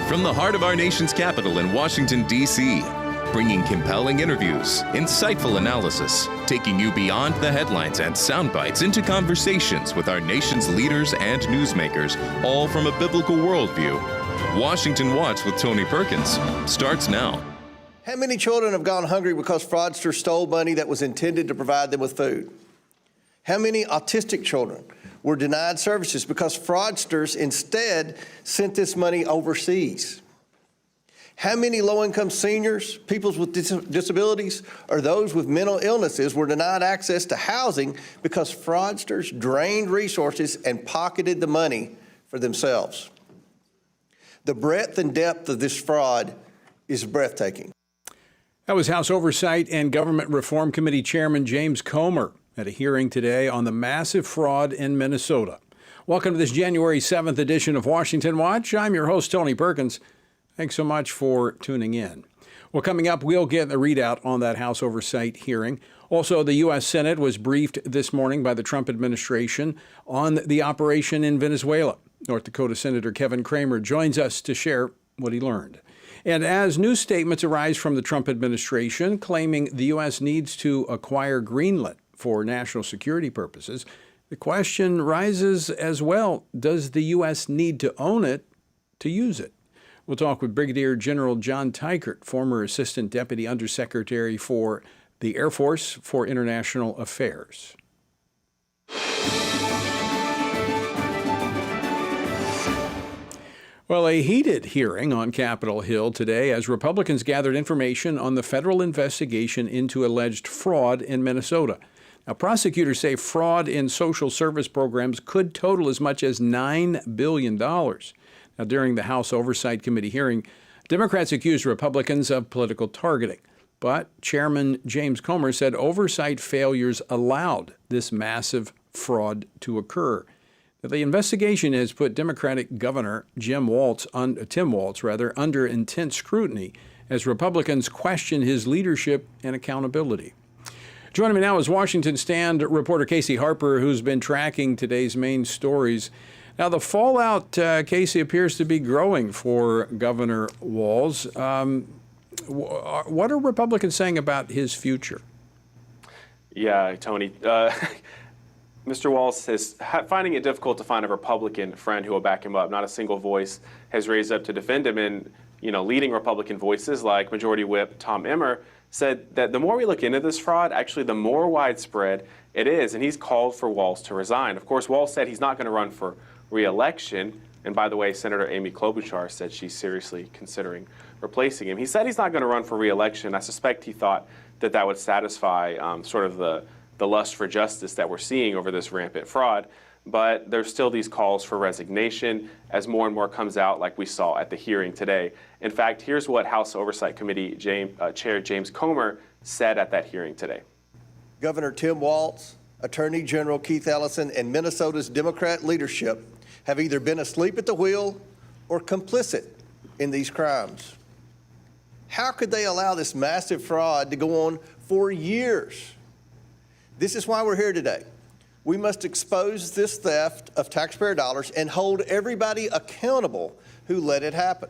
From the heart of our nation's capital in Washington, D.C., bringing compelling interviews, insightful analysis, taking you beyond the headlines and sound bites into conversations with our nation's leaders and newsmakers, all from a biblical worldview. Washington Watch with Tony Perkins starts now. How many children have gone hungry because fraudsters stole money that was intended to provide them with food? How many autistic children were denied services because fraudsters instead sent this money overseas? How many low-income seniors, people with disabilities, or those with mental illnesses were denied access to housing because fraudsters drained resources and pocketed the money for themselves? The breadth and depth of this fraud is breathtaking. That was House Oversight and Government Reform Committee Chairman James Comer at a hearing today on the massive fraud in Minnesota. Welcome to this January 7th edition of Washington Watch. I'm your host, Tony Perkins. Thanks so much for tuning in. Well, coming up, we'll get a readout on that House Oversight hearing. Also, the U.S. Senate was briefed this morning by the Trump administration on the operation in Venezuela. North Dakota Senator Kevin Cramer joins us to share what he learned. And as news statements arise from the Trump administration claiming the U.S. needs to acquire Greenland for national security purposes, the question rises as well, does the U.S. need to own it to use it? We'll talk with Brigadier General John Teichert, former Assistant Deputy Undersecretary for the Air Force for International Affairs. Well, a heated hearing on Capitol Hill today as Republicans gathered information on the federal investigation into alleged fraud in Minnesota. Now, prosecutors say fraud in social service programs could total as much as $9 billion. Now, during the House Oversight Committee hearing, Democrats accused Republicans of political targeting. But Chairman James Comer said oversight failures allowed this massive fraud to occur. The investigation has put Democratic Governor Tim Walz under intense scrutiny as Republicans question his leadership and accountability. Joining me now is Washington Stand reporter Casey Harper, who's been tracking today's main stories. Now, the fallout, Casey, appears to be growing for Governor Walz. What are Republicans saying about his future? Yeah, Tony. Mr. Walz is finding it difficult to find a Republican friend who will back him up. Not a single voice has raised up to defend him. And, leading Republican voices like Majority Whip Tom Emmer said that the more we look into this fraud, actually the more widespread it is. And he's called for Walz to resign. Of course, Walz said he's not going to run for re-election. And by the way, Senator Amy Klobuchar said she's seriously considering replacing him. He said he's not going to run for re-election. I suspect he thought that would satisfy sort of the lust for justice that we're seeing over this rampant fraud. But there's still these calls for resignation as more and more comes out, like we saw at the hearing today. In fact, here's what House Oversight Committee Chair James Comer said at that hearing today. Governor Tim Walz, Attorney General Keith Ellison, and Minnesota's Democrat leadership have either been asleep at the wheel or complicit in these crimes. How could they allow this massive fraud to go on for years? This is why we're here today. We must expose this theft of taxpayer dollars and hold everybody accountable who let it happen.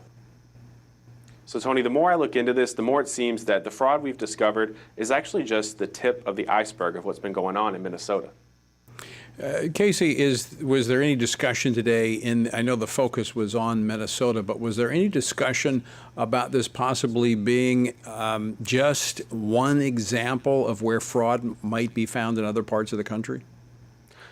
So, Tony, the more I look into this, the more it seems that the fraud we've discovered is actually just the tip of the iceberg of what's been going on in Minnesota. Casey, was there any discussion today I know the focus was on Minnesota, but was there any discussion about this possibly being just one example of where fraud might be found in other parts of the country?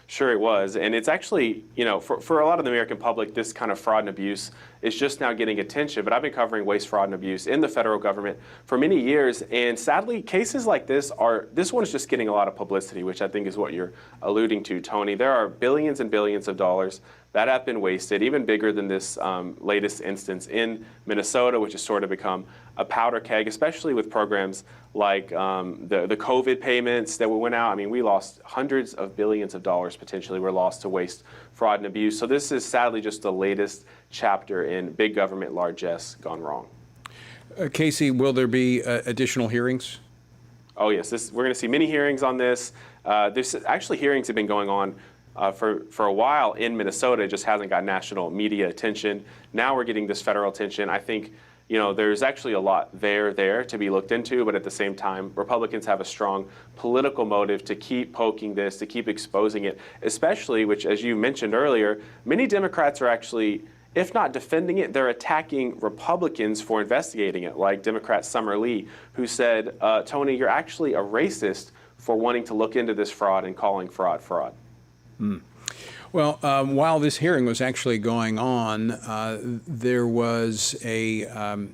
Sure, it was. And it's actually, for a lot of the American public, this kind of fraud and abuse is just now getting attention. But I've been covering waste, fraud, and abuse in the federal government for many years. And sadly, cases like this one is just getting a lot of publicity, which I think is what you're alluding to, Tony. There are billions and billions of dollars that have been wasted, even bigger than this latest instance in Minnesota, which has sort of become a powder keg, especially with programs like the COVID payments that went out. I mean, we lost hundreds of billions of dollars potentially were lost to waste, fraud, and abuse. So this is sadly just the latest chapter in big government largesse gone wrong. Casey, will there be additional hearings? Oh, yes. We're going to see many hearings on this. There's actually hearings have been going on for a while in Minnesota. It just hasn't got national media attention. Now we're getting this federal attention. I think, there's actually a lot there to be looked into, but at the same time, Republicans have a strong political motive to keep poking this, to keep exposing it, especially, which, as you mentioned earlier, many Democrats are actually, if not defending it, they're attacking Republicans for investigating it, like Democrat Summer Lee, who said, Tony, you're actually a racist for wanting to look into this fraud and calling fraud fraud. Well, while this hearing was actually going on, there was a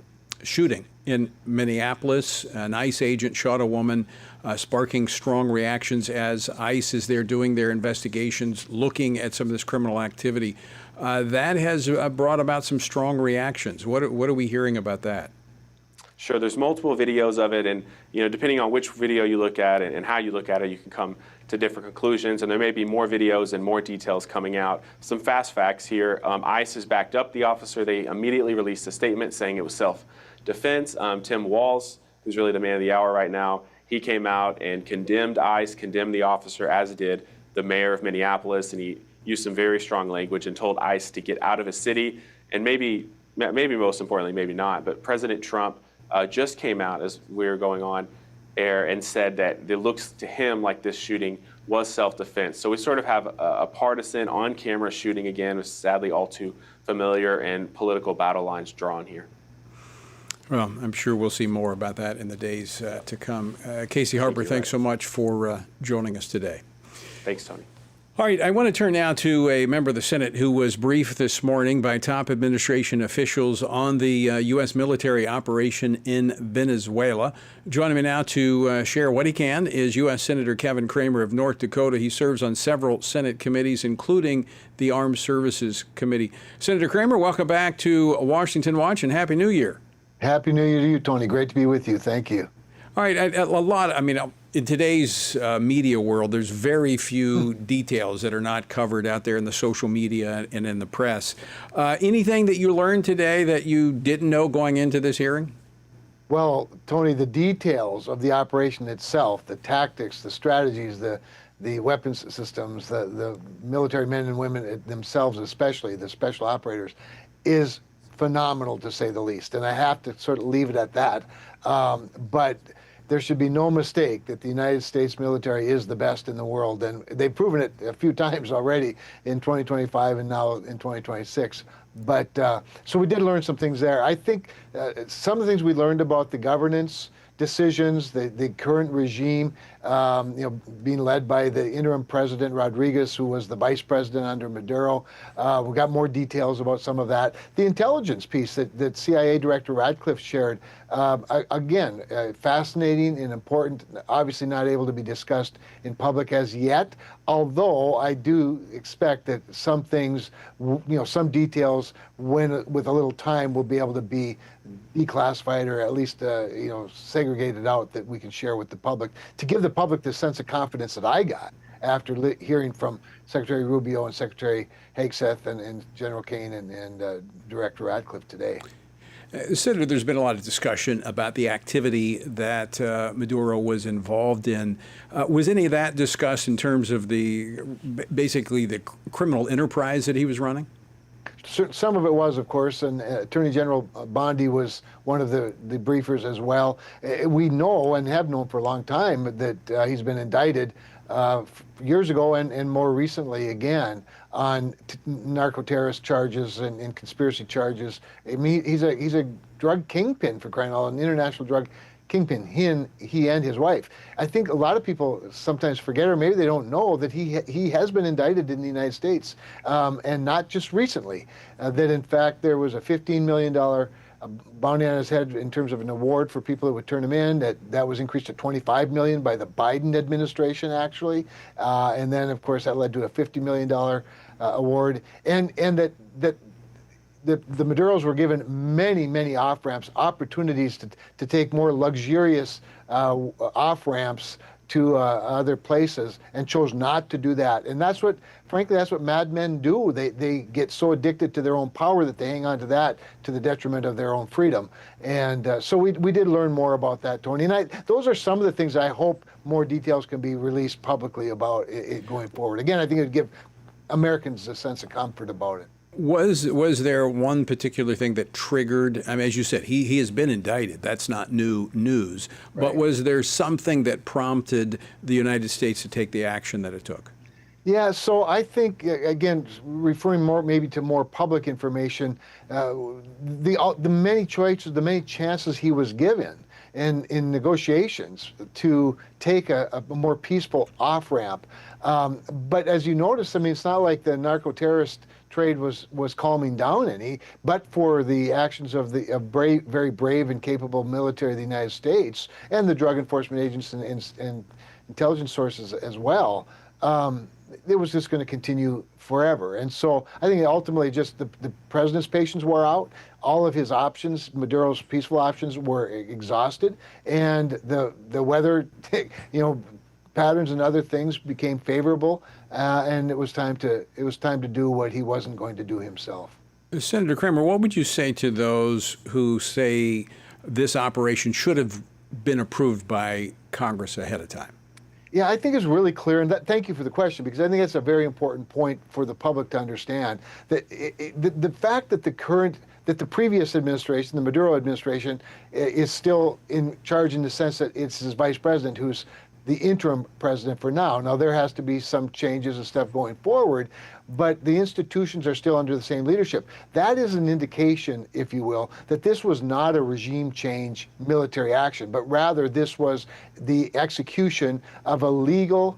shooting in Minneapolis. An ICE agent shot a woman, sparking strong reactions as ICE is there doing their investigations, looking at some of this criminal activity. That has brought about some strong reactions. What are we hearing about that? Sure, there's multiple videos of it, and depending on which video you look at and how you look at it, you can come to different conclusions, and there may be more videos and more details coming out. Some fast facts here. ICE has backed up the officer. They immediately released a statement saying it was self-defense. Tim Walz, who's really the man of the hour right now, he came out and condemned ICE, condemned the officer, as did the mayor of Minneapolis, and he used some very strong language and told ICE to get out of his city. And maybe most importantly, maybe not, but President Trump just came out as we were going on air and said that it looks to him like this shooting was self-defense. So we sort of have a partisan on-camera shooting again, which is sadly all too familiar, and political battle lines drawn here. Well, I'm sure we'll see more about that in the days to come. Casey Harper, thanks so much for joining us today. Thanks, Tony. All right, I want to turn now to a member of the Senate who was briefed this morning by top administration officials on the U.S. military operation in Venezuela. Joining me now to share what he can is U.S. Senator Kevin Cramer of North Dakota. He serves on several Senate committees, including the Armed Services Committee. Senator Cramer, welcome back to Washington Watch, and Happy New Year. Happy New Year to you, Tony. Great to be with you. Thank you. All right, in today's media world, there's very few details that are not covered out there in the social media and in the press. Anything that you learned today that you didn't know going into this hearing? Well, Tony, the details of the operation itself, the tactics, the strategies, the weapons systems, the military men and women themselves, especially the special operators, is phenomenal, to say the least. And I have to sort of leave it at that. But there should be no mistake that the United States military is the best in the world, and they've proven it a few times already in 2025 and now in 2026. But so we did learn some things there. I think some of the things we learned about the governance decisions, the current regime, being led by the interim president Rodriguez, who was the vice president under Maduro. We got more details about some of that. The intelligence piece that CIA Director Radcliffe shared, again, fascinating and important, obviously not able to be discussed in public as yet, although I do expect that some things, some details, with a little time, will be able to be declassified or at least, segregated out that we can share with the public to give the public the sense of confidence that I got after hearing from Secretary Rubio and Secretary Hegseth and General Kane and Director Radcliffe today. Senator, there's been a lot of discussion about the activity that Maduro was involved in. Was any of that discussed in terms of basically the criminal enterprise that he was running? Some of it was, of course, and Attorney General Bondi was one of the briefers as well. We know and have known for a long time that he's been indicted years ago and more recently again on narco-terrorist charges and conspiracy charges. I mean, he's a drug kingpin, for crying out loud, an international drug kingpin, he and his wife. I think a lot of people sometimes forget, or maybe they don't know, that he has been indicted in the United States, and not just recently. That in fact there was a $15 million bounty on his head in terms of an award for people that would turn him in. That was increased to $25 million by the Biden administration, actually, and then of course that led to a $50 million award, and that the Maduros were given many off-ramps, opportunities to take more luxurious off-ramps to other places, and chose not to do that. And that's what, frankly, that's what madmen do. They get so addicted to their own power that they hang on to that to the detriment of their own freedom. And so we did learn more about that, Tony. And those are some of the things I hope more details can be released publicly about it going forward. Again, I think it would give Americans a sense of comfort about it. Was there one particular thing that triggered, I mean, as you said, he has been indicted. That's not new news. But Right. was there something that prompted the United States to take the action that it took? Yeah, so I think, again, referring more maybe to more public information, the many choices, the many chances he was given in negotiations to take a more peaceful off-ramp. But as you notice, I mean, it's not like the narco-terrorist trade was calming down any, but for the actions of the very brave and capable military of the United States and the drug enforcement agents and intelligence sources as well. It was just going to continue forever. And so I think ultimately just the president's patience wore out. All of his options, Maduro's peaceful options, were exhausted. And the weather, patterns and other things became favorable. And it was time to do what he wasn't going to do himself. Senator Kramer, what would you say to those who say this operation should have been approved by Congress ahead of time? Yeah, I think it's really clear, and thank you for the question, because I think that's a very important point for the public to understand, that the fact that the previous administration, the Maduro administration, is still in charge in the sense that it's his vice president who's the interim president for now. Now, there has to be some changes and stuff going forward, but the institutions are still under the same leadership. That is an indication, if you will, that this was not a regime change military action, but rather this was the execution of a legal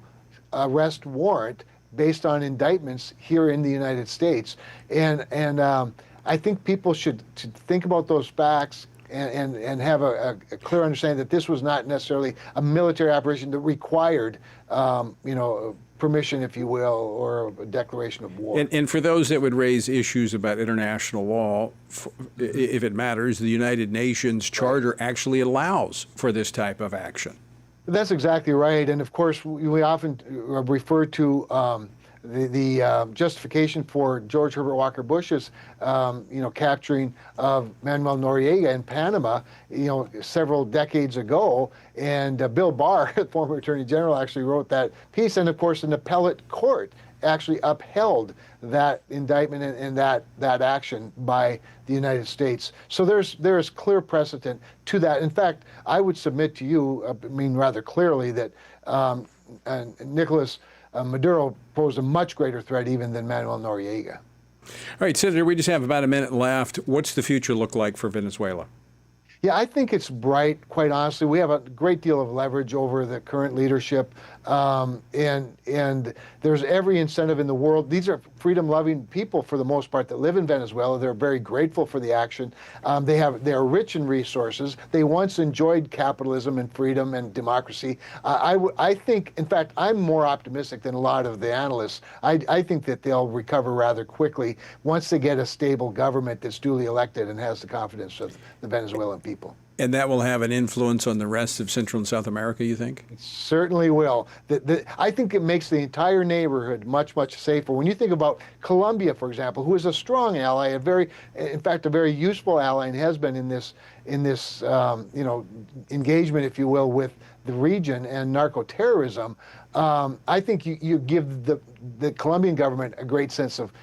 arrest warrant based on indictments here in the United States. And I think people should think about those facts and have a clear understanding that this was not necessarily a military operation that required, permission, if you will, or a declaration of war. And for those that would raise issues about international law, if it matters, the United Nations Charter actually allows for this type of action. That's exactly right. And of course, we often refer to the justification for George Herbert Walker Bush's, capturing of Manuel Noriega in Panama, several decades ago. And Bill Barr, former Attorney General, actually wrote that piece. And of course, an appellate court actually upheld that indictment and that action by the United States. So there's clear precedent to that. In fact, I would submit to you, rather clearly, that Nicolas Maduro posed a much greater threat even than Manuel Noriega. All right, Senator, we just have about a minute left. What's the future look like for Venezuela? Yeah, I think it's bright, quite honestly. We have a great deal of leverage over the current leadership, and there's every incentive in the world. These are freedom-loving people, for the most part, that live in Venezuela. They're very grateful for the action. They are rich in resources. They once enjoyed capitalism and freedom and democracy. I think, in fact, I'm more optimistic than a lot of the analysts. I think that they'll recover rather quickly once they get a stable government that's duly elected and has the confidence of the Venezuelan people. And that will have an influence on the rest of Central and South America, you think? It certainly will. I think it makes the entire neighborhood much, much safer. When you think about Colombia, for example, who is a strong ally, a very useful ally, and has been in this engagement, if you will, with the region and narco-terrorism, I think you give the Colombian government a great sense of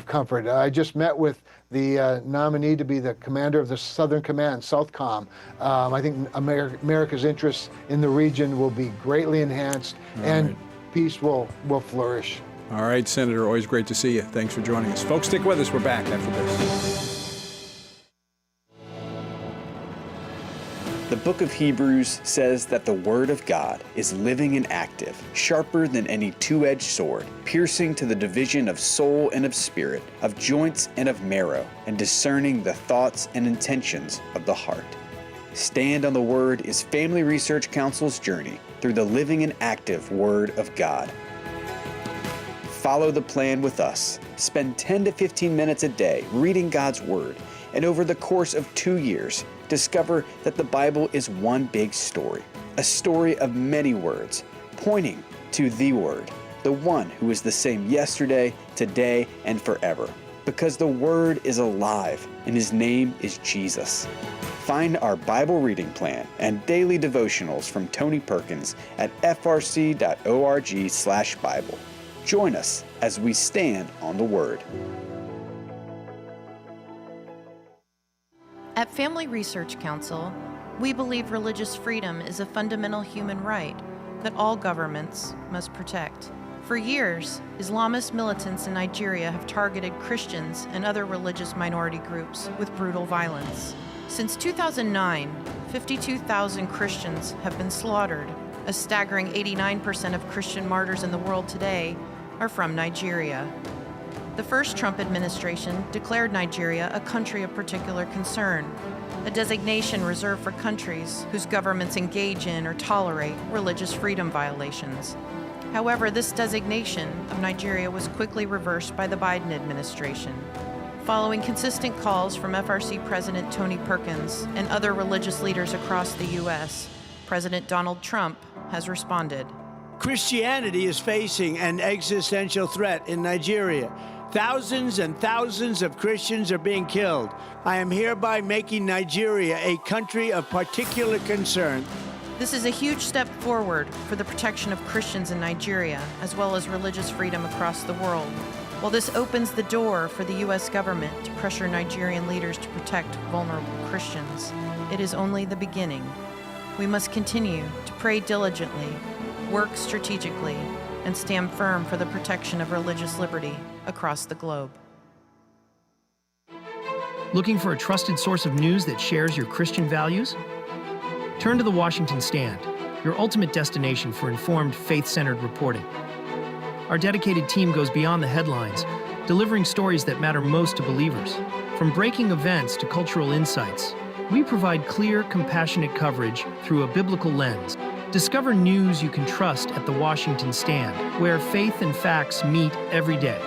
comfort. I just met with the nominee to be the commander of the Southern Command, Southcom. I think America's interests in the region will be greatly enhanced, and peace will flourish. All right, Senator, always great to see you. Thanks for joining us. Folks, stick with us. We're back after this. The book of Hebrews says that the Word of God is living and active, sharper than any two-edged sword, piercing to the division of soul and of spirit, of joints and of marrow, and discerning the thoughts and intentions of the heart. Stand on the Word is Family Research Council's journey through the living and active Word of God. Follow the plan with us. Spend 10 to 15 minutes a day reading God's Word, and over the course of 2 years, discover that the Bible is one big story, a story of many words, pointing to the Word, the one who is the same yesterday, today, and forever. Because the Word is alive, and His name is Jesus. Find our Bible reading plan and daily devotionals from Tony Perkins at frc.org/Bible. Join us as we stand on the Word. At Family Research Council, we believe religious freedom is a fundamental human right that all governments must protect. For years, Islamist militants in Nigeria have targeted Christians and other religious minority groups with brutal violence. Since 2009, 52,000 Christians have been slaughtered. A staggering 89% of Christian martyrs in the world today are from Nigeria. The first Trump administration declared Nigeria a country of particular concern, a designation reserved for countries whose governments engage in or tolerate religious freedom violations. However, this designation of Nigeria was quickly reversed by the Biden administration. Following consistent calls from FRC President Tony Perkins and other religious leaders across the U.S., President Donald Trump has responded. Christianity is facing an existential threat in Nigeria. Thousands and thousands of Christians are being killed. I am hereby making Nigeria a country of particular concern. This is a huge step forward for the protection of Christians in Nigeria, as well as religious freedom across the world. While this opens the door for the U.S. government to pressure Nigerian leaders to protect vulnerable Christians, it is only the beginning. We must continue to pray diligently, work strategically, and stand firm for the protection of religious liberty across the globe. Looking for a trusted source of news that shares your Christian values? Turn to the Washington Stand, your ultimate destination for informed, faith-centered reporting. Our dedicated team goes beyond the headlines, delivering stories that matter most to believers. From breaking events to cultural insights, we provide clear, compassionate coverage through a biblical lens. Discover news you can trust at the Washington Stand, where faith and facts meet every day.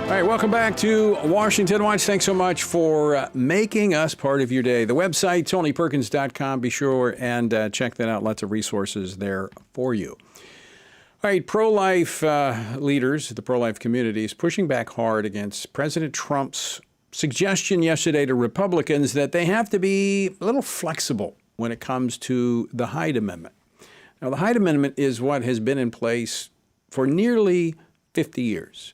All right, welcome back to Washington Watch. Thanks so much for making us part of your day. The website, TonyPerkins.com. Be sure and check that out. Lots of resources there for you. All right, pro-life leaders, the pro-life community, is pushing back hard against President Trump's suggestion yesterday to Republicans that they have to be a little flexible when it comes to the Hyde Amendment. Now, the Hyde Amendment is what has been in place for nearly 50 years.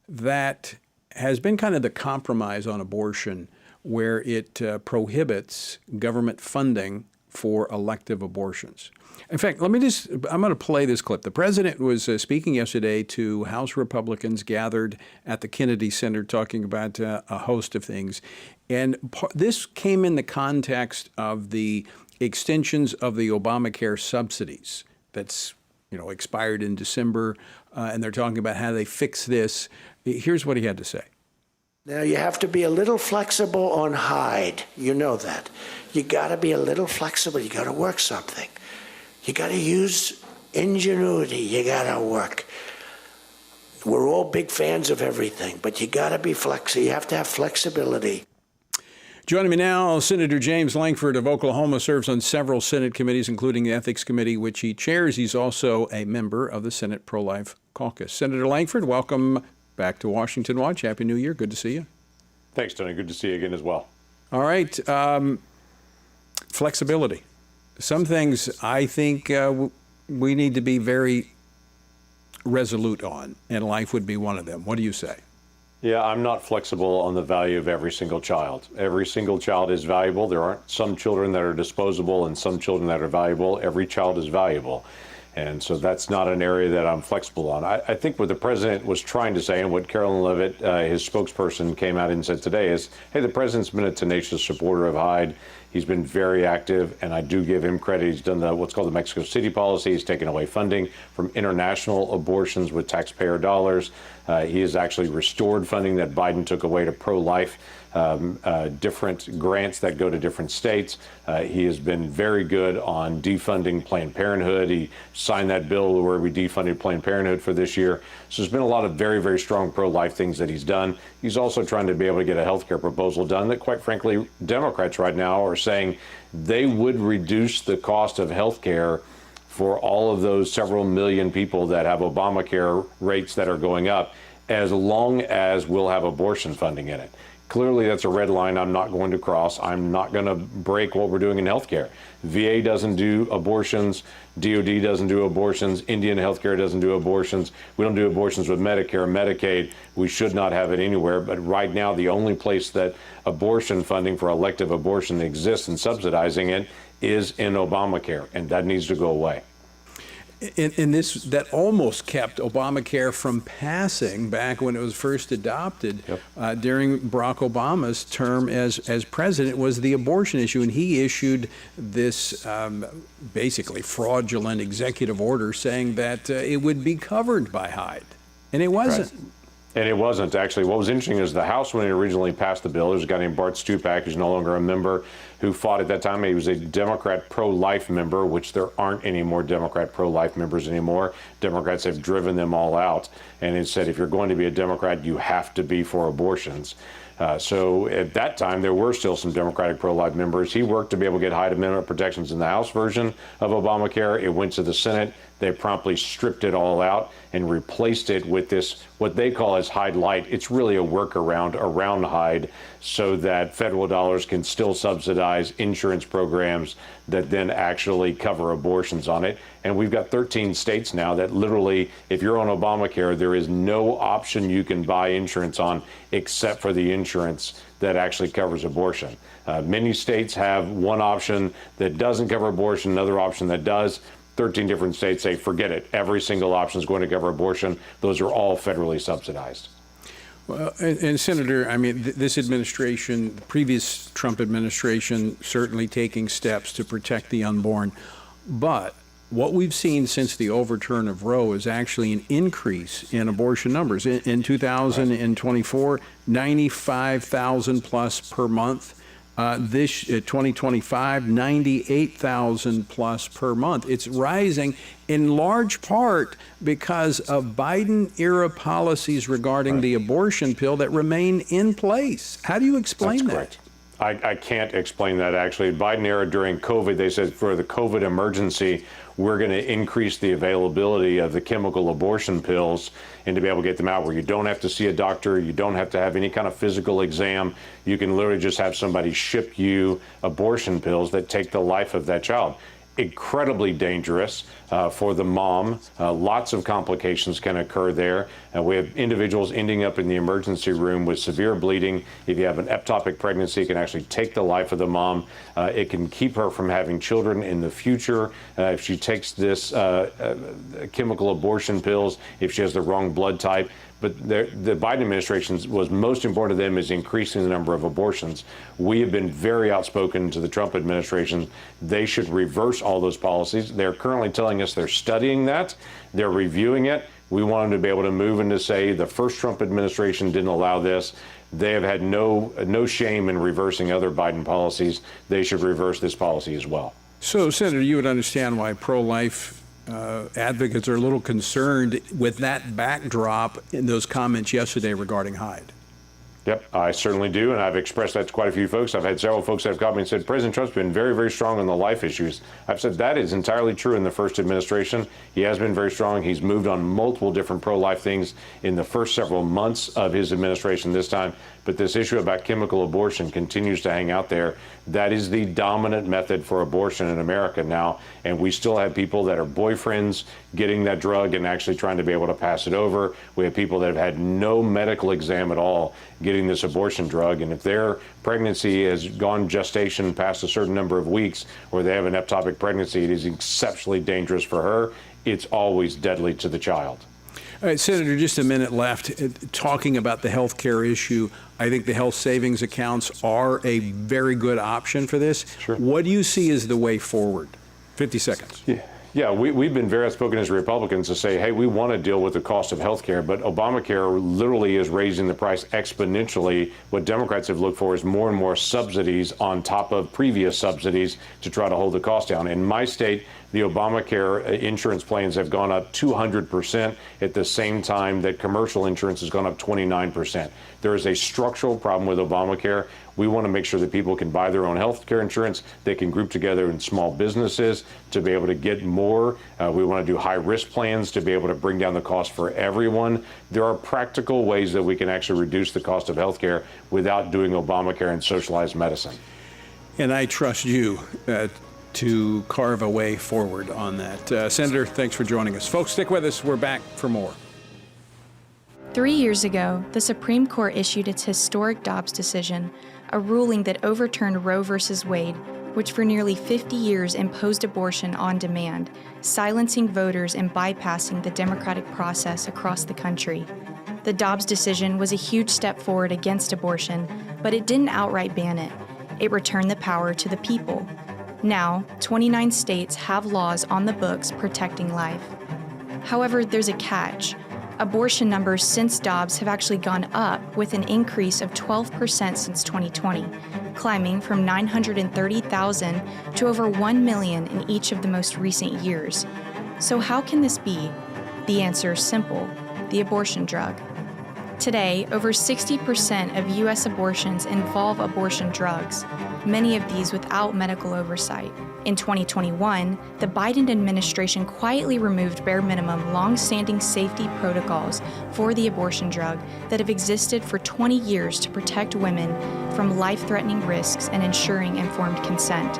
That has been kind of the compromise on abortion, where it prohibits government funding for elective abortions. In fact, I'm going to play this clip. The president was speaking yesterday to House Republicans gathered at the Kennedy Center talking about a host of things. And this came in the context of the extensions of the Obamacare subsidies that's expired in December, and they're talking about how they fix this. Here's what he had to say. Now, you have to be a little flexible on Hyde. You know that. You got to be a little flexible. You got to work something. You got to use ingenuity. You got to work. We're all big fans of everything, but you got to be flexible. You have to have flexibility. Joining me now, Senator James Lankford of Oklahoma serves on several Senate committees, including the Ethics Committee, which he chairs. He's also a member of the Senate Pro-Life Caucus. Senator Lankford, welcome back to Washington Watch. Happy New Year. Good to see you. Thanks, Tony. Good to see you again as well. All right. Flexibility. Some things I think we need to be very resolute on, and life would be one of them. What do you say? Yeah, I'm not flexible on the value of every single child. Every single child is valuable. There aren't some children that are disposable and some children that are valuable. Every child is valuable. And so that's not an area that I'm flexible on. I think what the president was trying to say, and what Carolyn Leavitt, his spokesperson, came out and said today is, hey, the president's been a tenacious supporter of Hyde. He's been very active, and I do give him credit. He's done what's called the Mexico City policy. He's taken away funding from international abortions with taxpayer dollars. He has actually restored funding that Biden took away to pro-life, different grants that go to different states. He has been very good on defunding Planned Parenthood. He signed that bill where we defunded Planned Parenthood for this year. So there's been a lot of very, very strong pro-life things that he's done. He's also trying to be able to get a health care proposal done that, quite frankly, Democrats right now are saying they would reduce the cost of health care for all of those several million people that have Obamacare rates that are going up, as long as we'll have abortion funding in it. Clearly, that's a red line I'm not going to cross. I'm not going to break what we're doing in healthcare. VA doesn't do abortions. DOD doesn't do abortions. Indian healthcare doesn't do abortions. We don't do abortions with Medicare, Medicaid. We should not have it anywhere. But right now, the only place that abortion funding for elective abortion exists and subsidizing it is in Obamacare, and that needs to go away. And this that almost kept Obamacare from passing back when it was first adopted. Yep. During Barack Obama's term as president was the abortion issue, and he issued this basically fraudulent executive order saying that it would be covered by Hyde, and it wasn't. Right. And it wasn't, actually. What was interesting is the House, when it originally passed the bill, there's a guy named Bart Stupak, who's no longer a member, who fought at that time. He was a Democrat pro-life member, which there aren't any more Democrat pro-life members anymore. Democrats have driven them all out. And it said, if you're going to be a Democrat, you have to be for abortions. So at that time, there were still some Democratic pro-life members. He worked to be able to get Hyde Amendment protections in the House version of Obamacare. It went to the Senate. They promptly stripped it all out and replaced it with this, what they call as Hyde Light. It's really a workaround around Hyde so that federal dollars can still subsidize insurance programs that then actually cover abortions on it. And we've got 13 states now that literally, if you're on Obamacare, there is no option you can buy insurance on except for the insurance that actually covers abortion. Many states have one option that doesn't cover abortion, another option that does. 13 different states say, forget it. Every single option is going to cover abortion. Those are all federally subsidized. Well, and Senator, I mean, this administration, the previous Trump administration, certainly taking steps to protect the unborn. But what we've seen since the overturn of Roe is actually an increase in abortion numbers. In 2024, 95,000 plus per month. This 2025, 98,000 plus per month. It's rising in large part because of Biden-era policies regarding the abortion pill that remain in place. How do you explain that? Correct. I can't explain that, actually. Biden era during COVID, they said for the COVID emergency, we're going to increase the availability of the chemical abortion pills and to be able to get them out where you don't have to see a doctor, you don't have to have any kind of physical exam. You can literally just have somebody ship you abortion pills that take the life of that child. Incredibly dangerous for the mom. Lots of complications can occur there. We have individuals ending up in the emergency room with severe bleeding. If you have an ectopic pregnancy, it can actually take the life of the mom. It can keep her from having children in the future if she takes this chemical abortion pills, if she has the wrong blood type. But the Biden administration was most important to them is increasing the number of abortions. We have been very outspoken to the Trump administration. They should reverse all those policies. They're currently telling us they're studying that. They're reviewing it. We want them to be able to move in to say the first Trump administration didn't allow this. They have had no shame in reversing other Biden policies. They should reverse this policy as well. So, Senator, you would understand why pro-life advocates are a little concerned with that backdrop in those comments yesterday regarding Hyde. Yep, I certainly do, and I've expressed that to quite a few folks. I've had several folks that have called me and said, President Trump's been very, very strong on the life issues. I've said that is entirely true in the first administration. He has been very strong. He's moved on multiple different pro-life things in the first several months of his administration this time. But this issue about chemical abortion continues to hang out there. That is the dominant method for abortion in America now. And we still have people that are boyfriends getting that drug and actually trying to be able to pass it over. We have people that have had no medical exam at all getting this abortion drug. And if their pregnancy has gone gestation past a certain number of weeks or they have an ectopic pregnancy, it is exceptionally dangerous for her. It's always deadly to the child. All right, Senator, just a minute left. Talking about the health care issue, I think the health savings accounts are a very good option for this. Sure. What do you see as the way forward? 50 seconds. Yeah, we've been very outspoken as Republicans to say, hey, we want to deal with the cost of health care, but Obamacare literally is raising the price exponentially. What Democrats have looked for is more and more subsidies on top of previous subsidies to try to hold the cost down. In my state, The Obamacare insurance plans have gone up 200% at the same time that commercial insurance has gone up 29%. There is a structural problem with Obamacare. We want to make sure that people can buy their own health care insurance. They can group together in small businesses to be able to get more. We want to do high-risk plans to be able to bring down the cost for everyone. There are practical ways that we can actually reduce the cost of health care without doing Obamacare and socialized medicine. And I trust you to carve a way forward on that. Senator, thanks for joining us. Folks, stick with us. We're back for more. 3 years ago, the Supreme Court issued its historic Dobbs decision, a ruling that overturned Roe v. Wade, which for nearly 50 years imposed abortion on demand, silencing voters and bypassing the democratic process across the country. The Dobbs decision was a huge step forward against abortion, but it didn't outright ban it. It returned the power to the people. Now, 29 states have laws on the books protecting life. However, there's a catch. Abortion numbers since Dobbs have actually gone up, with an increase of 12% since 2020, climbing from 930,000 to over 1 million in each of the most recent years. So how can this be? The answer is simple: the abortion drug. Today, over 60% of U.S. abortions involve abortion drugs, many of these without medical oversight. In 2021, the Biden administration quietly removed bare minimum, long-standing safety protocols for the abortion drug that have existed for 20 years to protect women from life-threatening risks and ensuring informed consent.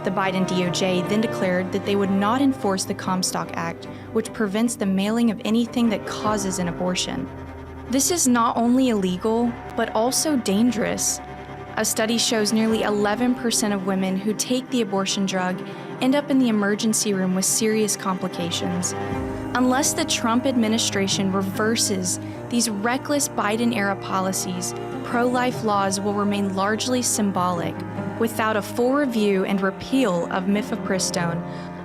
The Biden DOJ then declared that they would not enforce the Comstock Act, which prevents the mailing of anything that causes an abortion. This is not only illegal, but also dangerous. A study shows nearly 11% of women who take the abortion drug end up in the emergency room with serious complications. Unless the Trump administration reverses these reckless Biden-era policies, pro-life laws will remain largely symbolic. Without a full review and repeal of mifepristone,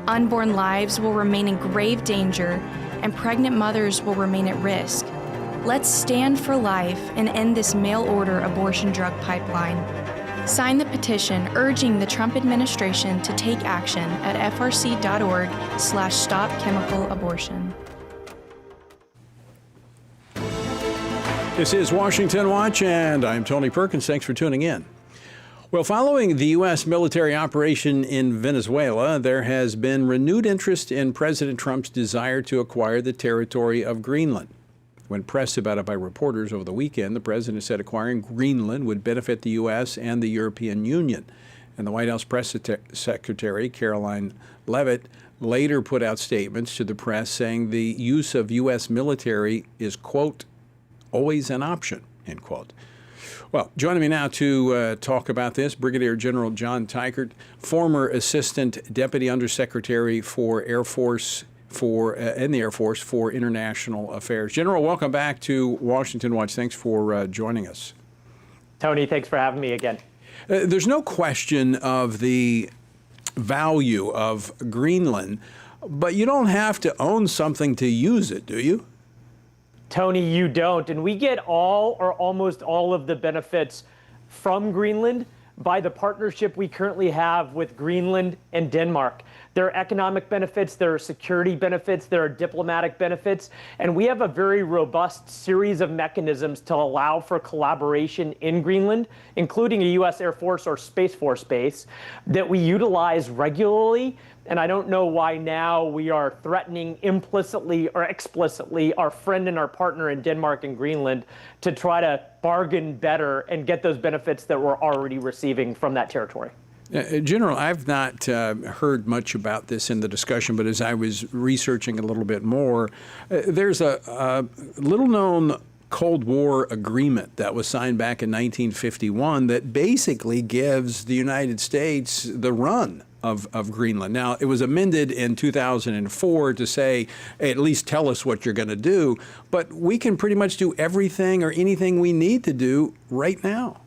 unborn lives will remain in grave danger and pregnant mothers will remain at risk. Let's stand for life and end this mail-order abortion drug pipeline. Sign the petition urging the Trump administration to take action at frc.org/stopchemicalabortion. This is Washington Watch, and I'm Tony Perkins. Thanks for tuning in. Well, following the U.S. military operation in Venezuela, there has been renewed interest in President Trump's desire to acquire the territory of Greenland. When pressed about it by reporters over the weekend, the president said acquiring Greenland would benefit the U.S. and the European Union. And the White House press secretary, Caroline Leavitt, later put out statements to the press saying the use of U.S. military is, quote, always an option, end quote. Well, joining me now to talk about this, Brigadier General John Teichert, former Assistant Deputy Undersecretary for Air Force in the Air Force for International Affairs. General, welcome back to Washington Watch. Thanks for joining us. Tony, thanks for having me again. There's no question of the value of Greenland, but you don't have to own something to use it, do you? Tony, you don't. And we get all or almost all of the benefits from Greenland by the partnership we currently have with Greenland and Denmark. There are economic benefits, there are security benefits, there are diplomatic benefits, and we have a very robust series of mechanisms to allow for collaboration in Greenland, including a U.S. Air Force or Space Force base that we utilize regularly. And I don't know why now we are threatening implicitly or explicitly our friend and our partner in Denmark and Greenland to try to bargain better and get those benefits that we're already receiving from that territory. General, I've not heard much about this in the discussion, but as I was researching a little bit more, there's a little-known Cold War agreement that was signed back in 1951 that basically gives the United States the run of Greenland. Now, it was amended in 2004 to say, hey, at least tell us what you're going to do, but we can pretty much do everything or anything we need to do right now.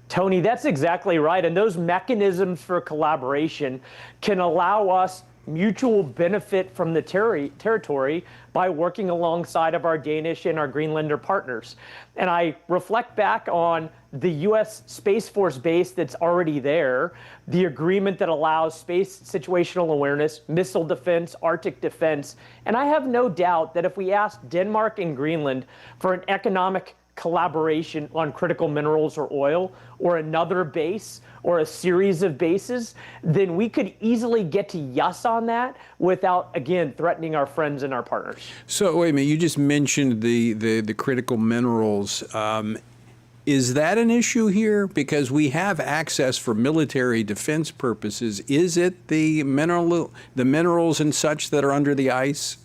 Tony, that's exactly right. And those mechanisms for collaboration can allow us mutual benefit from the territory by working alongside of our Danish and our Greenlander partners. And I reflect back on the U.S. Space Force base that's already there, the agreement that allows space situational awareness, missile defense, Arctic defense. And I have no doubt that if we asked Denmark and Greenland for an economic collaboration on critical minerals or oil, or another base, or a series of bases, then we could easily get to yes on that without, again, threatening our friends and our partners. So wait a minute, you just mentioned the critical minerals. Is that an issue here? Because we have access for military defense purposes. Is it the minerals and such that are under the ice?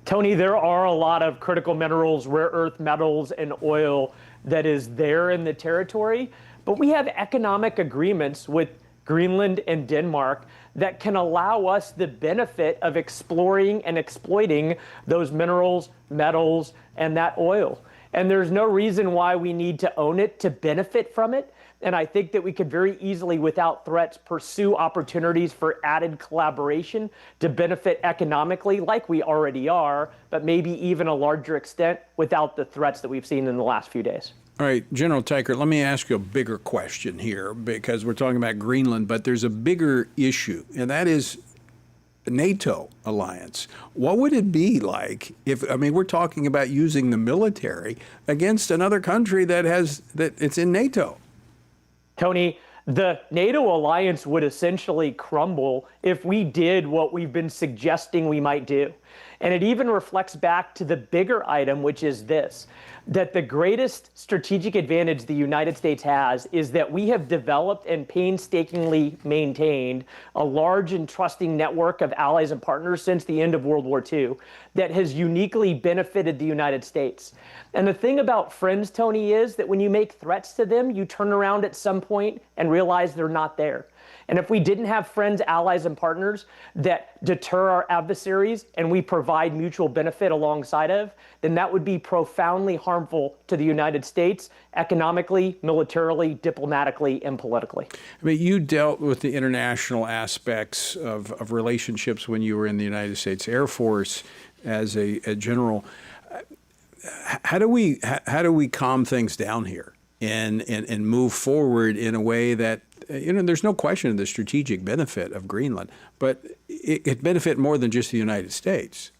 Tony, there are a lot of critical minerals, rare earth metals, and oil that is there in the territory, but we have economic agreements with Greenland and Denmark that can allow us the benefit of exploring and exploiting those minerals, metals, and that oil. And there's no reason why we need to own it to benefit from it. And I think that we could very easily, without threats, pursue opportunities for added collaboration to benefit economically, like we already are, but maybe even a larger extent without the threats that we've seen in the last few days. All right, General Teichert, let me ask you a bigger question here, because we're talking about Greenland, but there's a bigger issue, and that is the NATO alliance. What would it be like if, we're talking about using the military against another country that it's in NATO? Tony, the NATO alliance would essentially crumble if we did what we've been suggesting we might do. And it even reflects back to the bigger item, which is this, that the greatest strategic advantage the United States has is that we have developed and painstakingly maintained a large and trusting network of allies and partners since the end of World War II that has uniquely benefited the United States. And the thing about friends, Tony, is that when you make threats to them, you turn around at some point and realize they're not there. And if we didn't have friends, allies, and partners that deter our adversaries and we provide mutual benefit alongside of, then that would be profoundly harmful to the United States economically, militarily, diplomatically, and politically. You dealt with the international aspects of relationships when you were in the United States Air Force as a general. How do we calm things down here and move forward in a way that, there's no question of the strategic benefit of Greenland, but it benefit more than just the United States.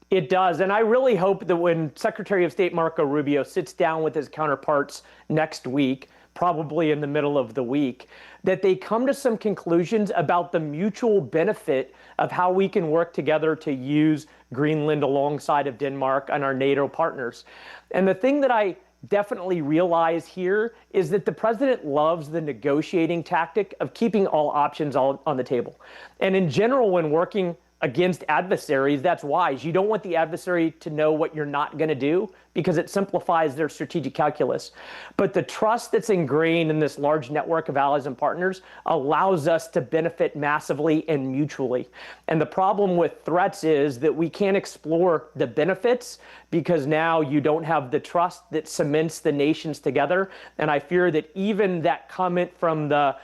It does, and I really hope that when Secretary of State Marco Rubio sits down with his counterparts next week, probably in the middle of the week, that they come to some conclusions about the mutual benefit of how we can work together to use Greenland alongside of Denmark and our NATO partners. And the thing that I definitely realize here is that the president loves the negotiating tactic of keeping all options on the table. And in general, when working against adversaries, that's wise. You don't want the adversary to know what you're not going to do because it simplifies their strategic calculus. But the trust that's ingrained in this large network of allies and partners allows us to benefit massively and mutually. And the problem with threats is that we can't explore the benefits because now you don't have the trust that cements the nations together. And I fear that even that comment from the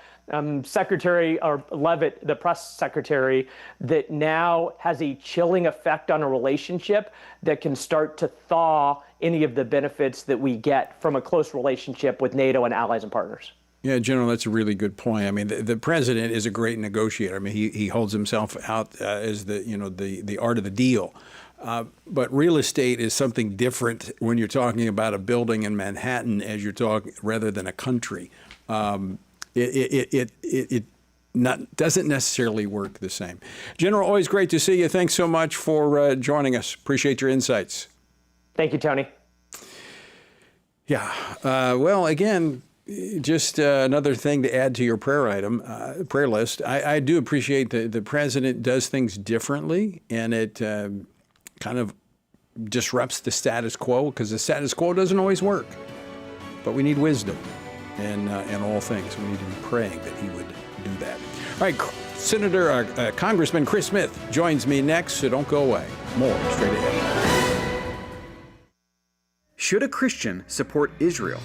Secretary or Leavitt, the press secretary, that now has a chilling effect on a relationship that can start to thaw any of the benefits that we get from a close relationship with NATO and allies and partners. Yeah, General, that's a really good point. The president is a great negotiator. He holds himself out as the art of the deal. But real estate is something different when you're talking about a building in Manhattan as you're talking rather than a country. It doesn't necessarily work the same. General, always great to see you. Thanks so much for joining us. Appreciate your insights. Thank you, Tony. Yeah. Well, again, just another thing to add to your prayer list. I do appreciate that the president does things differently, and it kind of disrupts the status quo because the status quo doesn't always work. But we need wisdom. In all things, we need to be praying that he would do that. All right, Congressman Chris Smith joins me next, so don't go away. More straight ahead. Should a Christian support Israel?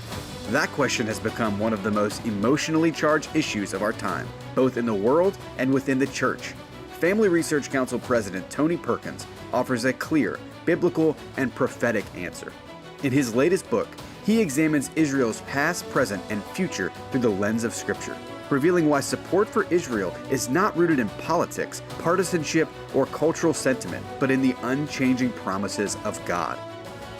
That question has become one of the most emotionally charged issues of our time, both in the world and within the church. Family Research Council President Tony Perkins offers a clear, biblical, and prophetic answer. In his latest book, he examines Israel's past, present, and future through the lens of Scripture, revealing why support for Israel is not rooted in politics, partisanship, or cultural sentiment, but in the unchanging promises of God.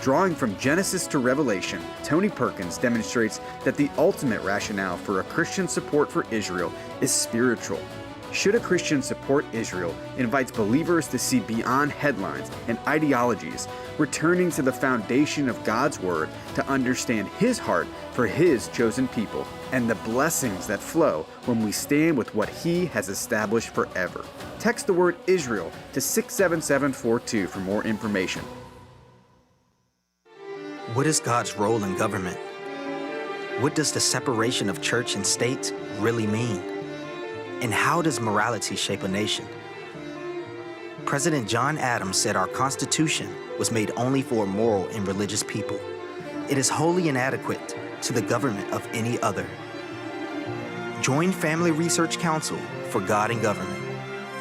Drawing from Genesis to Revelation, Tony Perkins demonstrates that the ultimate rationale for a Christian support for Israel is spiritual. Should a Christian support Israel invites believers to see beyond headlines and ideologies, returning to the foundation of God's Word to understand His heart for His chosen people and the blessings that flow when we stand with what He has established forever. Text the word Israel to 67742 for more information. What is God's role in government? What does the separation of church and state really mean? And how does morality shape a nation? President John Adams said our Constitution was made only for a moral and religious people. It is wholly inadequate to the government of any other. Join Family Research Council for God and Government,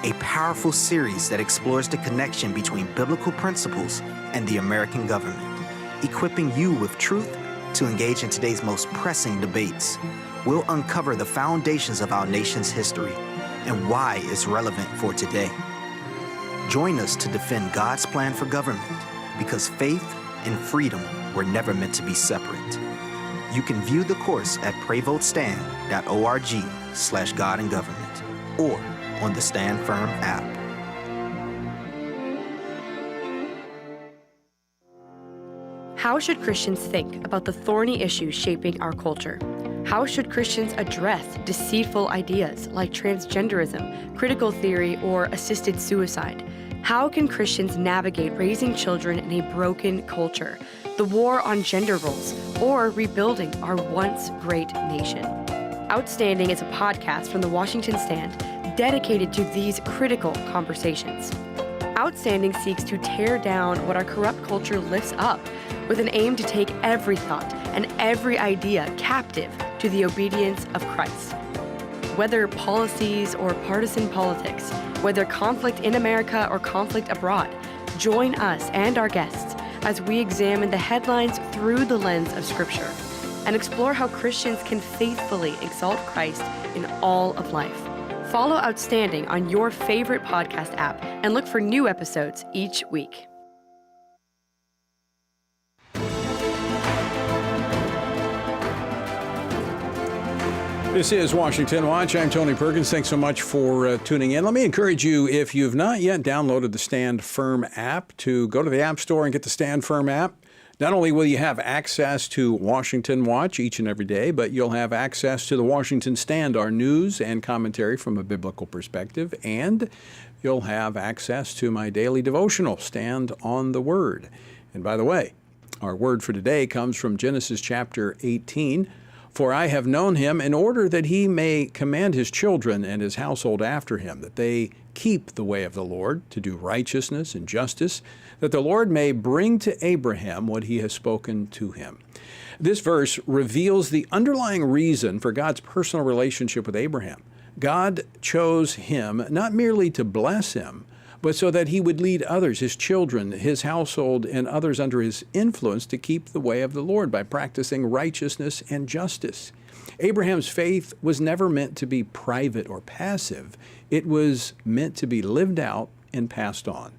a powerful series that explores the connection between biblical principles and the American government, equipping you with truth to engage in today's most pressing debates. We'll uncover the foundations of our nation's history and why it's relevant for today. Join us to defend God's plan for government, because faith and freedom were never meant to be separate. You can view the course at prayvotestand.org/God and Government or on the Stand Firm app. How should Christians think about the thorny issues shaping our culture? How should Christians address deceitful ideas like transgenderism, critical theory, or assisted suicide? How can Christians navigate raising children in a broken culture, the war on gender roles, or rebuilding our once great nation? Outstanding is a podcast from the Washington Stand dedicated to these critical conversations. Outstanding seeks to tear down what our corrupt culture lifts up, with an aim to take every thought and every idea captive to the obedience of Christ. Whether policies or partisan politics, whether conflict in America or conflict abroad, join us and our guests as we examine the headlines through the lens of Scripture and explore how Christians can faithfully exalt Christ in all of life. Follow Outstanding on your favorite podcast app and look for new episodes each week. This is Washington Watch. I'm Tony Perkins. Thanks so much for tuning in. Let me encourage you, if you've not yet downloaded the Stand Firm app, to go to the App Store and get the Stand Firm app. Not only will you have access to Washington Watch each and every day, but you'll have access to the Washington Stand, our news and commentary from a biblical perspective, and you'll have access to my daily devotional, Stand on the Word. And by the way, our word for today comes from Genesis chapter 18. For I have known him in order that he may command his children and his household after him, that they keep the way of the Lord, to do righteousness and justice, that the Lord may bring to Abraham what he has spoken to him. This verse reveals the underlying reason for God's personal relationship with Abraham. God chose him not merely to bless him, but so that he would lead others, his children, his household, and others under his influence to keep the way of the Lord by practicing righteousness and justice. Abraham's faith was never meant to be private or passive. It was meant to be lived out and passed on.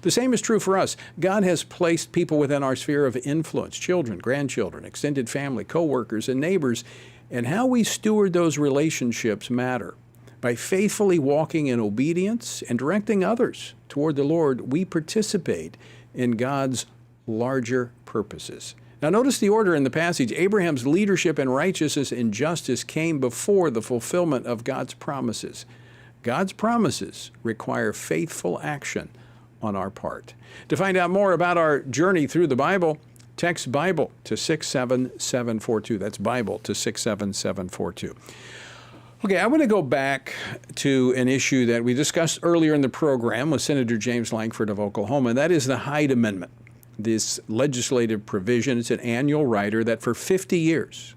The same is true for us. God has placed people within our sphere of influence, children, grandchildren, extended family, co-workers, and neighbors, and how we steward those relationships matter. By faithfully walking in obedience and directing others toward the Lord, we participate in God's larger purposes. Now notice the order in the passage. Abraham's leadership in righteousness and justice came before the fulfillment of God's promises. God's promises require faithful action on our part. To find out more about our journey through the Bible, text Bible to 67742. That's Bible to 67742. Okay, I want to go back to an issue that we discussed earlier in the program with Senator James Lankford of Oklahoma, and that is the Hyde Amendment. This legislative provision, it's an annual rider that for 50 years,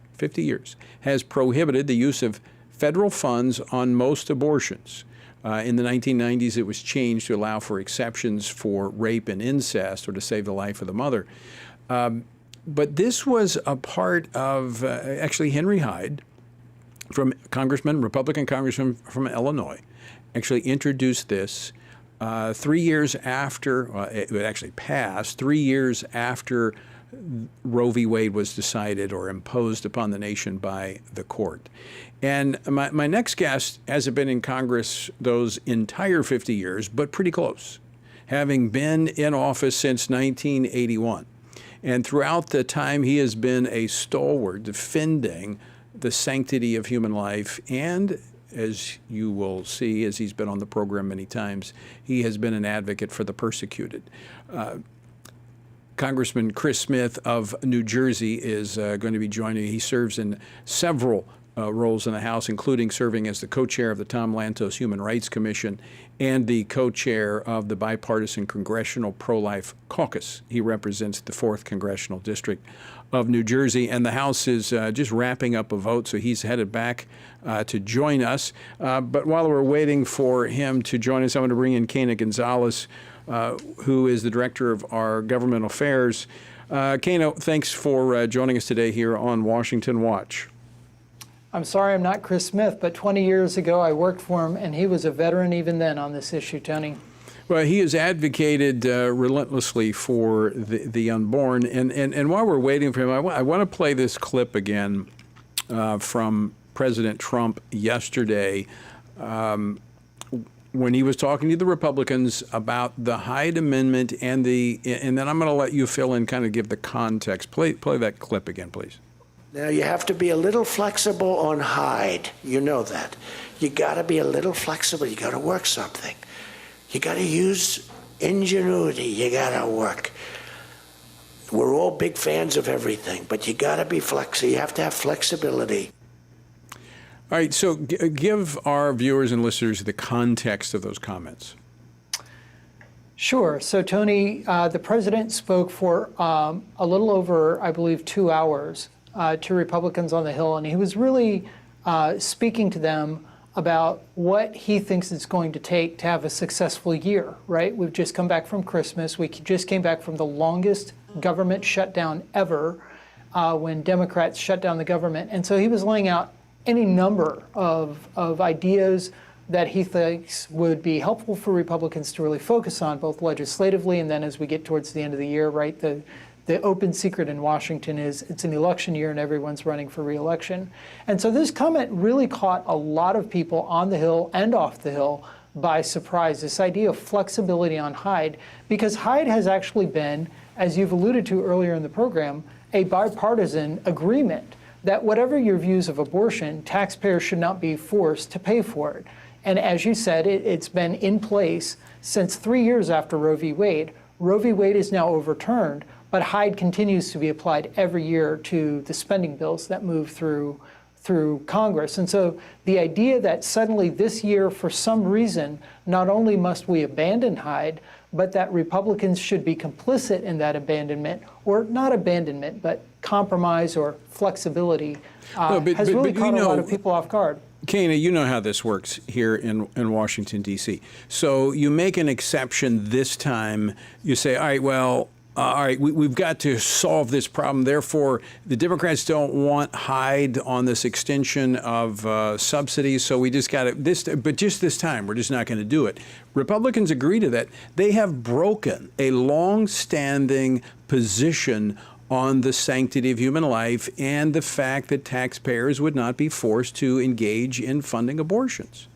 has prohibited the use of federal funds on most abortions. In the 1990s, it was changed to allow for exceptions for rape and incest, or to save the life of the mother. But this was a part of actually Henry Hyde, Republican congressman from Illinois, actually introduced this 3 years after, it actually passed 3 years after Roe v. Wade was decided or imposed upon the nation by the court. And my next guest hasn't been in Congress those entire 50 years, but pretty close, having been in office since 1981. And throughout the time, he has been a stalwart defending the sanctity of human life. And as you will see, as he's been on the program many times, he has been an advocate for the persecuted. Congressman Chris Smith of New Jersey is going to be joining. He serves in several roles in the House, including serving as the co-chair of the Tom Lantos Human Rights Commission and the co-chair of the bipartisan Congressional Pro-Life Caucus. He represents the 4th Congressional District of New Jersey, and the House is just wrapping up a vote, so he's headed back to join us. But while we're waiting for him to join us, I want to bring in Kana Gonzalez, who is the director of our government affairs. Kana, thanks for joining us today here on Washington Watch. I'm sorry I'm not Chris Smith, but 20 years ago I worked for him, and he was a veteran even then on this issue, Tony. Well, he has advocated relentlessly for the unborn. And while we're waiting for him, I want to play this clip again from President Trump yesterday when he was talking to the Republicans about the Hyde Amendment and then I'm going to let you fill in, kind of give the context. Play that clip again, please. Now, you have to be a little flexible on Hyde. You know that. You got to be a little flexible. You got to work something. You got to use ingenuity. You got to work. We're all big fans of everything, but you got to be flexible. You have to have flexibility. All right, so give our viewers and listeners the context of those comments. Sure. So, Tony, the president spoke for a little over, I believe, 2 hours to Republicans on the Hill, and he was really speaking to them about what he thinks it's going to take to have a successful year, right? We've just come back from Christmas. We just came back from the longest government shutdown ever when Democrats shut down the government. And so he was laying out any number of ideas that he thinks would be helpful for Republicans to really focus on, both legislatively and then as we get towards the end of the year, right? The open secret in Washington is it's an election year and everyone's running for re-election. And so this comment really caught a lot of people on the Hill and off the Hill by surprise, this idea of flexibility on Hyde, because Hyde has actually been, as you've alluded to earlier in the program, a bipartisan agreement that whatever your views of abortion, taxpayers should not be forced to pay for it. And as you said, it's been in place since 3 years after Roe v. Wade. Roe v. Wade is now overturned, but Hyde continues to be applied every year to the spending bills that move through Congress. And so the idea that suddenly this year, for some reason, not only must we abandon Hyde, but that Republicans should be complicit in that abandonment, or not abandonment, but compromise or flexibility, has really caught a lot of people off guard. Kana, you know how this works here in Washington, D.C. So you make an exception this time. You say, all right, well, all right, we've got to solve this problem. Therefore, the Democrats don't want Hyde on this extension of subsidies, so we just got to, but just this time, we're just not going to do it. Republicans agree to that. They have broken a long-standing position on the sanctity of human life and the fact that taxpayers would not be forced to engage in funding abortions.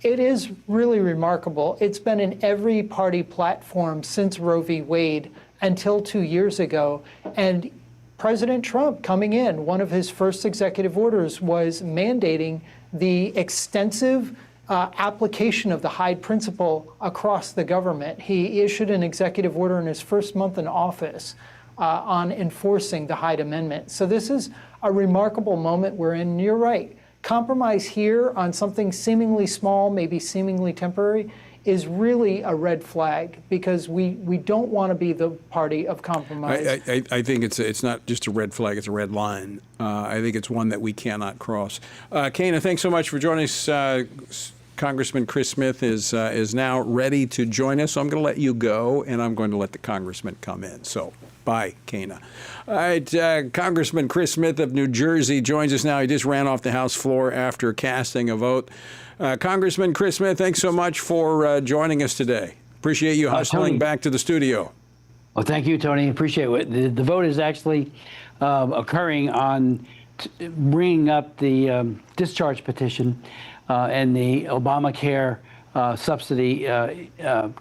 It is really remarkable. It's been in every party platform since Roe v. Wade until 2 years ago. And President Trump coming in, one of his first executive orders was mandating the extensive application of the Hyde principle across the government. He issued an executive order in his first month in office on enforcing the Hyde Amendment. So this is a remarkable moment we're in. You're right. Compromise here on something seemingly small, maybe seemingly temporary, is really a red flag because we don't want to be the party of compromise. I think it's not just a red flag, it's a red line. I think it's one that we cannot cross. Kana, thanks so much for joining us. Congressman Chris Smith is now ready to join us. So I'm going to let you go, and I'm going to let the congressman come in. So bye, Kana. All right, Congressman Chris Smith of New Jersey joins us now. He just ran off the House floor after casting a vote. Congressman Chris Smith, thanks so much for joining us today. Appreciate you hustling back to the studio. Well, thank you, Tony. Appreciate it. The vote is actually occurring on bringing up the discharge petition and the Obamacare subsidy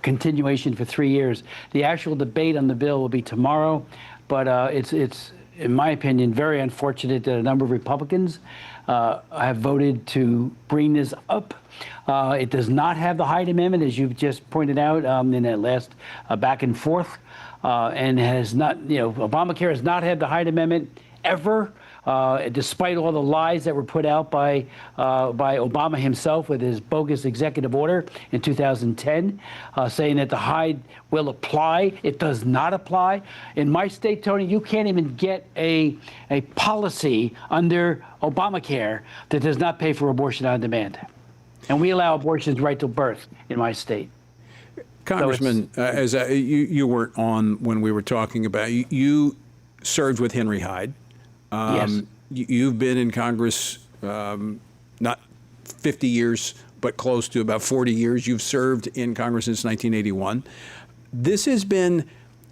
continuation for 3 years. The actual debate on the bill will be tomorrow, but it's, in my opinion, very unfortunate that a number of Republicans have voted to bring this up. It does not have the Hyde Amendment, as you've just pointed out in that last back and forth, and has not, Obamacare has not had the Hyde Amendment ever. Despite all the lies that were put out by Obama himself with his bogus executive order in 2010, saying that the Hyde will apply. It does not apply. In my state, Tony, you can't even get a policy under Obamacare that does not pay for abortion on demand. And we allow abortions right till birth in my state. Congressman, you weren't on when we were talking about, you served with Henry Hyde. Yes. You've been in Congress not 50 years, but close to about 40 years. You've served in Congress since 1981. This has been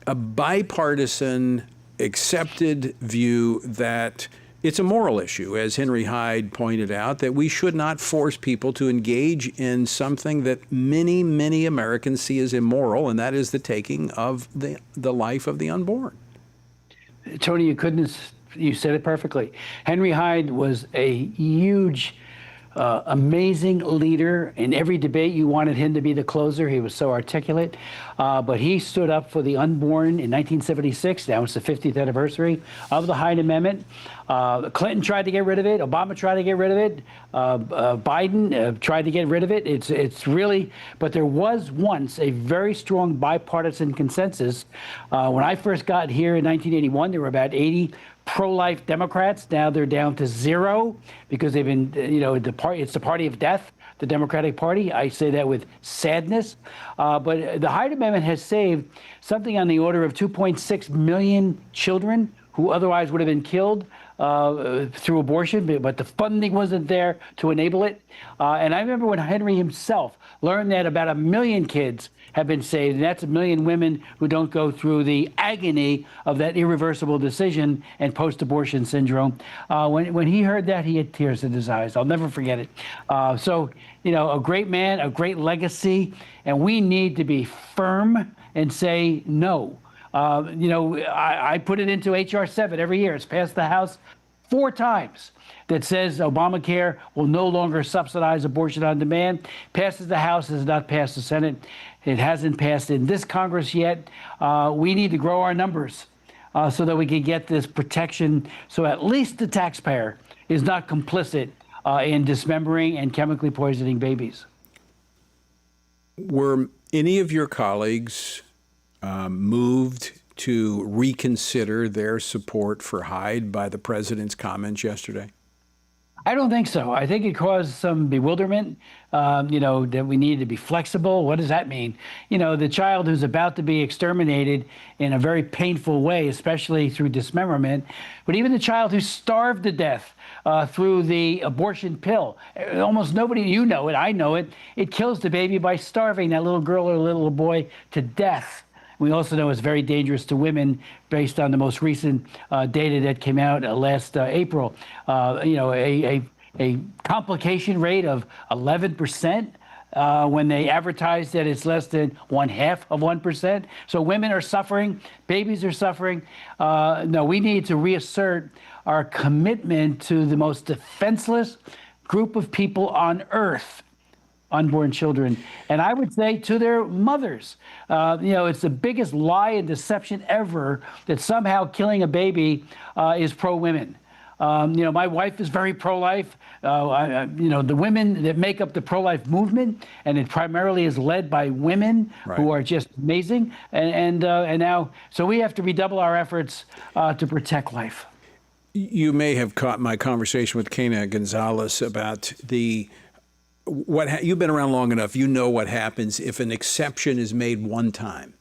a bipartisan, accepted view that it's a moral issue, as Henry Hyde pointed out, that we should not force people to engage in something that many, many Americans see as immoral, and that is the taking of the life of the unborn. Tony, you said it perfectly. Henry Hyde was a huge, amazing leader. In every debate, you wanted him to be the closer. He was so articulate. But he stood up for the unborn in 1976. Now it's the 50th anniversary of the Hyde Amendment. Clinton tried to get rid of it. Obama tried to get rid of it. Biden tried to get rid of it. It's really, but there was once a very strong bipartisan consensus. When I first got here in 1981, there were about 80 pro-life Democrats. Now they're down to 0 because they've been, it's the party of death, the Democratic Party. I say that with sadness. But the Hyde Amendment has saved something on the order of 2.6 million children who otherwise would have been killed through abortion, but the funding wasn't there to enable it. And I remember when Henry himself learned that about 1 million kids have been saved, and that's 1 million women who don't go through the agony of that irreversible decision and post-abortion syndrome. When he heard that, he had tears in his eyes. I'll never forget it. So, a great man, a great legacy, and we need to be firm and say no. I put it into H.R. 7 every year. It's passed the House 4 times that says Obamacare will no longer subsidize abortion on demand. Passes the House, has not passed the Senate. It hasn't passed in this Congress yet. We need to grow our numbers so that we can get this protection so at least the taxpayer is not complicit in dismembering and chemically poisoning babies. Were any of your colleagues moved to reconsider their support for Hyde by the president's comments yesterday? I don't think so. I think it caused some bewilderment, that we need to be flexible. What does that mean? The child who's about to be exterminated in a very painful way, especially through dismemberment, but even the child who's starved to death through the abortion pill. Almost nobody, it, I know it, it kills the baby by starving that little girl or little boy to death. We also know it's very dangerous to women based on the most recent data that came out last April. A complication rate of 11% when they advertise that it's less than 0.5%. So women are suffering, babies are suffering. No, we need to reassert our commitment to the most defenseless group of people on earth, unborn children, and I would say to their mothers. It's the biggest lie and deception ever that somehow killing a baby is pro-women. My wife is very pro-life. The women that make up the pro-life movement, and it primarily is led by women who are just amazing. And now, so we have to redouble our efforts to protect life. You may have caught my conversation with Kana Gonzalez about you've been around long enough, you know what happens if an exception is made one time.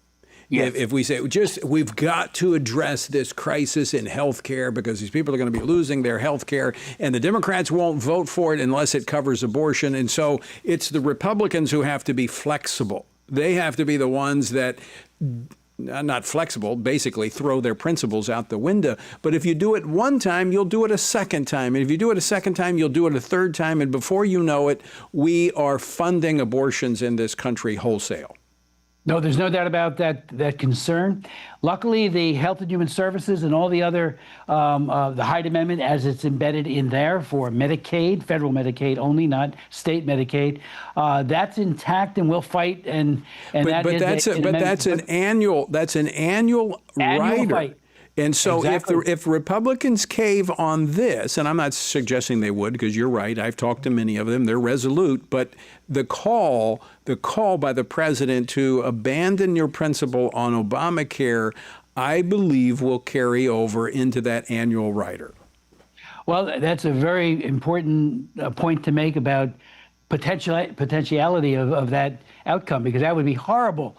Yes. If we say, we've got to address this crisis in health care because these people are going to be losing their health care, and the Democrats won't vote for it unless it covers abortion. And so it's the Republicans who have to be flexible. They have to be the ones that, not flexible, basically throw their principles out the window. But if you do it one time, you'll do it a second time. And if you do it a second time, you'll do it a third time. And before you know it, we are funding abortions in this country wholesale. No, there's no doubt about that concern. Luckily, the Health and Human Services and all the other, the Hyde Amendment, as it's embedded in there for Medicaid, federal Medicaid only, not state Medicaid, that's intact, and we'll fight. That's an annual rider. Fight. And so Exactly. if Republicans cave on this, and I'm not suggesting they would, because you're right, I've talked to many of them, they're resolute, but the call by the president to abandon your principle on Obamacare, I believe will carry over into that annual rider. Well, that's a very important point to make about potentiality of that outcome, because that would be horrible.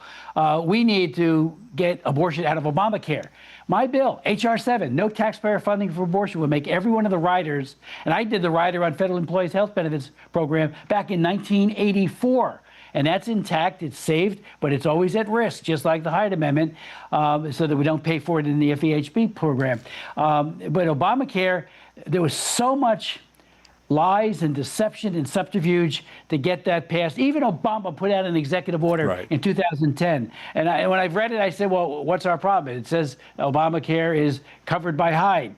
We need to get abortion out of Obamacare. My bill, H.R. 7, no taxpayer funding for abortion, would make every one of the riders, and I did the rider on Federal Employees Health Benefits Program back in 1984. And that's intact, it's saved, but it's always at risk, just like the Hyde Amendment, so that we don't pay for it in the FEHB program. But Obamacare, there was so much lies and deception and subterfuge to get that passed. Even Obama put out an executive order in 2010. And when I've read it, I said, well, what's our problem? It says Obamacare is covered by Hyde.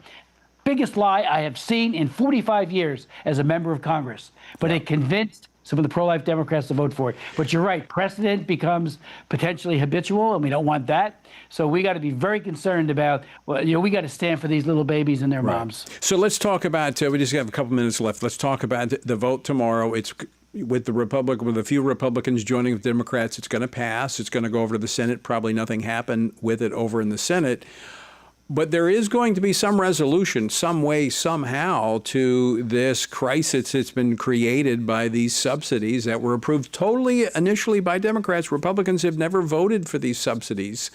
Biggest lie I have seen in 45 years as a member of Congress. But it convinced some of the pro-life Democrats to vote for it. But you're right, precedent becomes potentially habitual, and we don't want that. So we got to be very concerned about, we got to stand for these little babies and their moms. So let's talk about, we just have a couple minutes left. Let's talk about the vote tomorrow. It's with a few Republicans joining with Democrats. It's going to pass. It's going to go over to the Senate. Probably nothing happened with it over in the Senate. But there is going to be some resolution, some way, somehow, to this crisis that's been created by these subsidies that were approved totally initially by Democrats. Republicans have never voted for these subsidies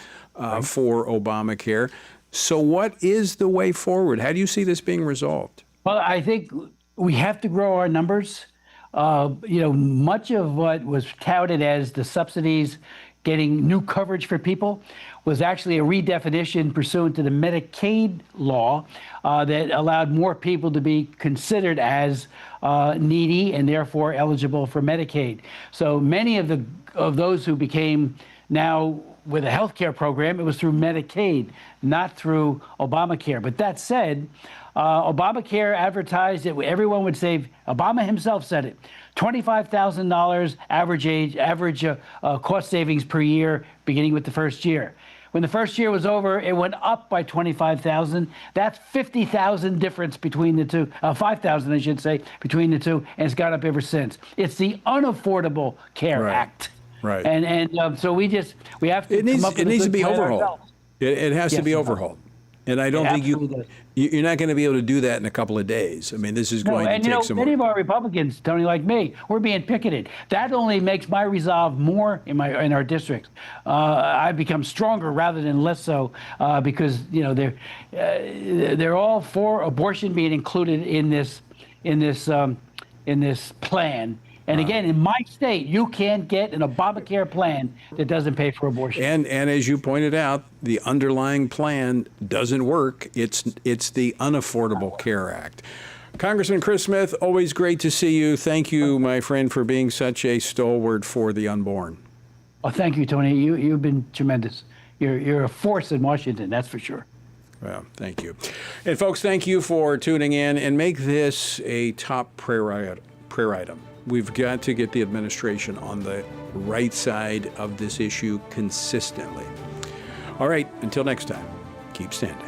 for Obamacare. So what is the way forward? How do you see this being resolved? Well, I think we have to grow our numbers. Much of what was touted as the subsidies getting new coverage for people was actually a redefinition pursuant to the Medicaid law that allowed more people to be considered as needy and therefore eligible for Medicaid. So many of those who became now with a health care program, it was through Medicaid, not through Obamacare. But that said, Obamacare advertised that everyone would save, Obama himself said it, $25,000 average cost savings per year, beginning with the first year. When the first year was over, it went up by $25,000. That's $50,000 difference between the two, $5,000, I should say, between the two, and it's gone up ever since. It's the Unaffordable Care Act. Right. And so we have to. It needs to be overhauled. It has to be overhauled. And I don't think you're not going to be able to do that in a couple of days. I mean, this is going to take some. Many of our Republicans, Tony, like me, we're being picketed. That only makes my resolve more in our districts. I've become stronger rather than less so because they're all for abortion being included in this plan. And again, in my state, you can't get an Obamacare plan that doesn't pay for abortion. And as you pointed out, the underlying plan doesn't work. It's the Unaffordable Care Act. Congressman Chris Smith, always great to see you. Thank you, my friend, for being such a stalwart for the unborn. Oh, thank you, Tony. You've been tremendous. You're a force in Washington, that's for sure. Well, thank you. And folks, thank you for tuning in, and make this a top prayer item. We've got to get the administration on the right side of this issue consistently. All right, until next time, keep standing.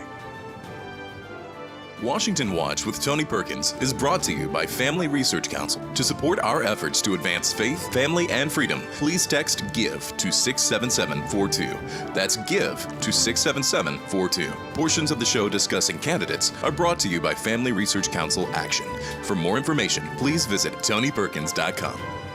Washington Watch with Tony Perkins is brought to you by Family Research Council. To support our efforts to advance faith, family, and freedom, please text GIVE to 67742. That's GIVE to 67742. Portions of the show discussing candidates are brought to you by Family Research Council Action. For more information, please visit tonyperkins.com.